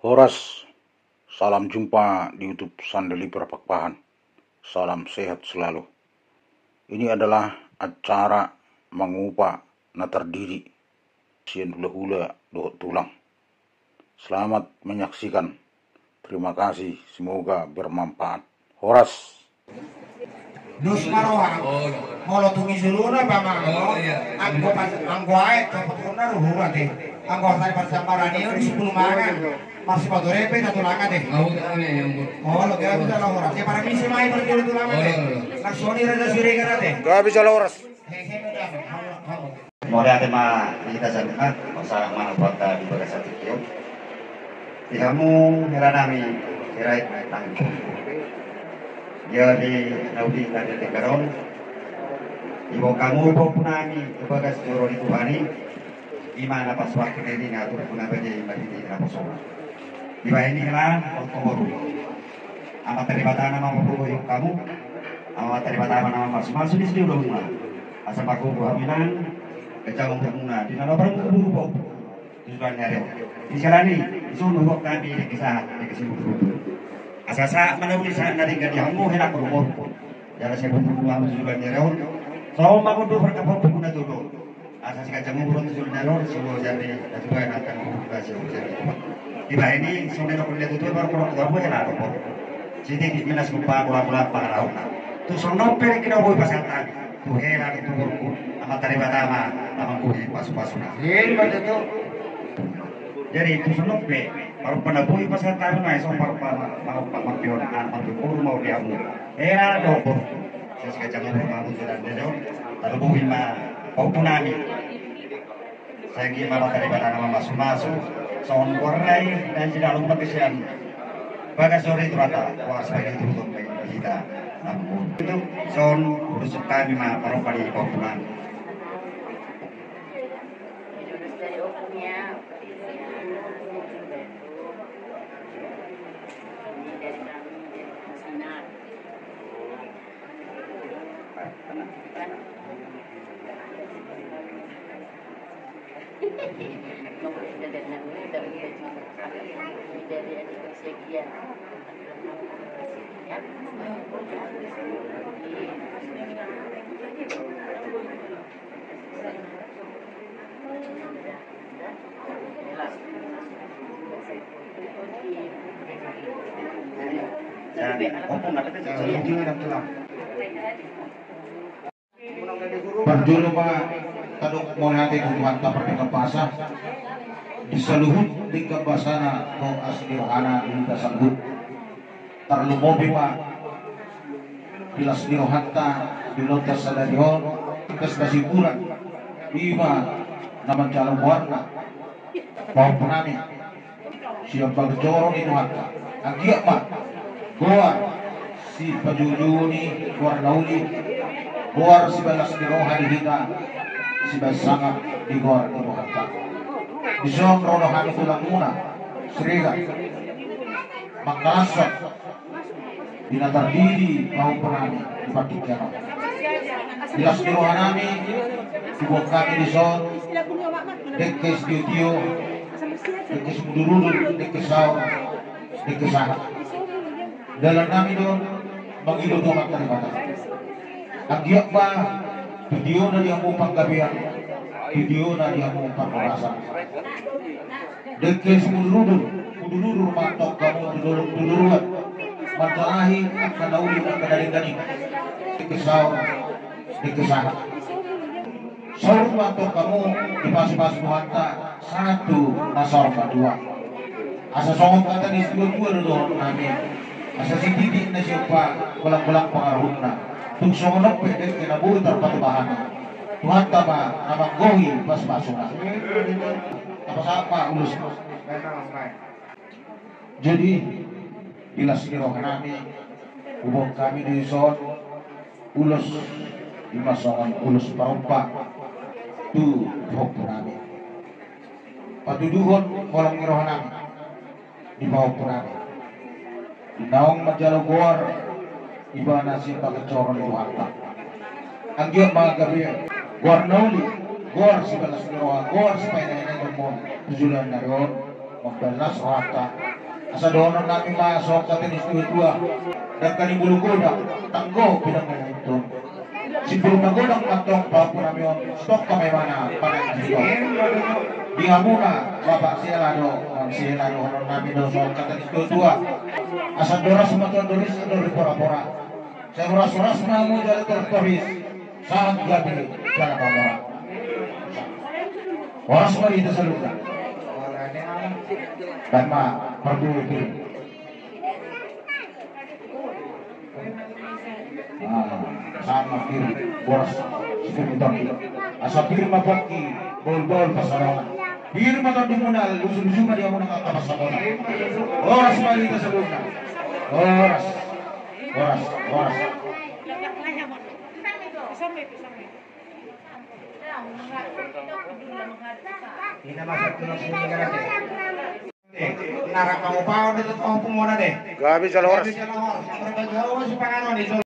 Horas, salam jumpa di YouTube Sandeli Perpakpahan. Salam sehat selalu. Ini adalah acara mengupa na terdiri sian hula-hula dohot tulang. Selamat menyaksikan. Terima kasih, semoga bermanfaat. Horas. Dus maroha, molo tungi suluna pamang, anggo ae cepet kuna ruhura deh, anggo tadi persambaran ini di 10 mangan, masih pada repe satu langa deh. Molo kaya bisa lohoras, ya para misi mai berdiri tulanga deh, laksoni raja sirigara deh. Kaya bisa lohoras. Mulai ada mah kita sangat masa mana buat di bagasi itu. Kamu heranami herai tanggung. Jadi naudi tadi tegaron. Ibu kamu ibu punani bagas joro di Tuhani. Di mana pas waktu ini ngatur punah baca ibadah di Raposo. Ibadah ini lah Oktober. Amat terlibat nama ibu kamu. Amat terlibat nama masuk di sini udah mulai. Asal aku hamilan kecang bermuna di dalam buru bau tujuan nyari di sana nih isu nunggu kami di kisah di kesini asasa mana boleh saya nari gak dihamu henak berumur jalan saya berumur tujuan nyari so bangun dulu berkapal berguna dulu asas kacang burung tujuan nyari semua jadi dan juga akan berhasil jadi tiba ini sudah nak lihat itu baru kurang tahu henak berumur jadi di minas lupa bola-bola parau tuh sonope kita boleh pasang tadi tuh henak itu berumur amat terlibat sama kulit pasu-pasuna. Ini betul. Jadi itu senupe, baru penabui pasal tahun naik so baru pamakion anak mau diamu. Era dobor. Saya sekejap mau sudah dejo. Lalu bui ma kau punami. Saya gimana terlibat nama masuk-masuk. Soal korai dan tidak lupa kesian. Bagas sore itu rata. Wah sebagai itu untuk kita. Namun itu soal urus kami ma baru kali kau punami. Berjulu Pak kaduk mau nanti kutuan tapar di kepasa diseluhut di kepasana kau asli rohana minta sambut terlalu mobi Pak bilas di rohanta bilontas sadarion kes kasiburan iba nama calon warna mau penami siapa berjorong itu hatta agiak Pak goa si pajujuni goa nauli goa si balas di rohani kita si basangat di goa itu hatta Isong ronohan itu lang muna Sriga Magkalasot Binatardidi Mau penami Ipatikano Bilas kiruhan namin Subok kami di son Dekes diutio Dekes mudurudul Dekes saw Dekes sahat Dalam namin doon Mag-ilutukan talibatan Ang giyak ba Video na di ang upang gabihan video na dia mau pangkasan. Dekes mudulur matok kamu duluruan. Matarahi akan nauli akan daling-daling. Dekesau, dekesah. Saur matok kamu di pas-pas muhanta satu nasor kedua. Asa songong kata di dua doon namin. Asa si titik na siapa belang-belang pengaruhna. Tung songong pwede kinabuhi terpatubahan. Tuhan tama namang gohi pas masuk apa siapa ulus jadi bila siroh kami hubung kami di zon ulus dimasongan ulus parompa tu hok kami paduduhon kolong ngiroh nami di bawah kami di naong majalo goar iba nasi pakecoron itu harta anggiot mga gabi Gor nauli, gor si balas niroha, gor si painahin ng tujulan na ron, magbalas o hata, Asa doon namin masok sa tenis dua dan kanibulugoda tanggo pinang itu. Si Bulugoda matong bapo namin yung stok kami mana panay dito. Di muna Bapak Silano honon namin do sa tenis dua. Asa doras maton doris do pora-pora. Saya oras-oras namu dari tertulis sangat gabi cara pamora. Oras mari itu seluruh. Dan perlu sama kiri boros sekitar asa kiri mapoki bol pasarongan kiri mata dimunal lusun-lusun dia muna kata pasarongan oras mali itu sebelumnya oras Kita masuk ke sini kan deh. Narang kamu pau itu kamu pemona deh. gabi sa oras Mereka jauh si panganon itu.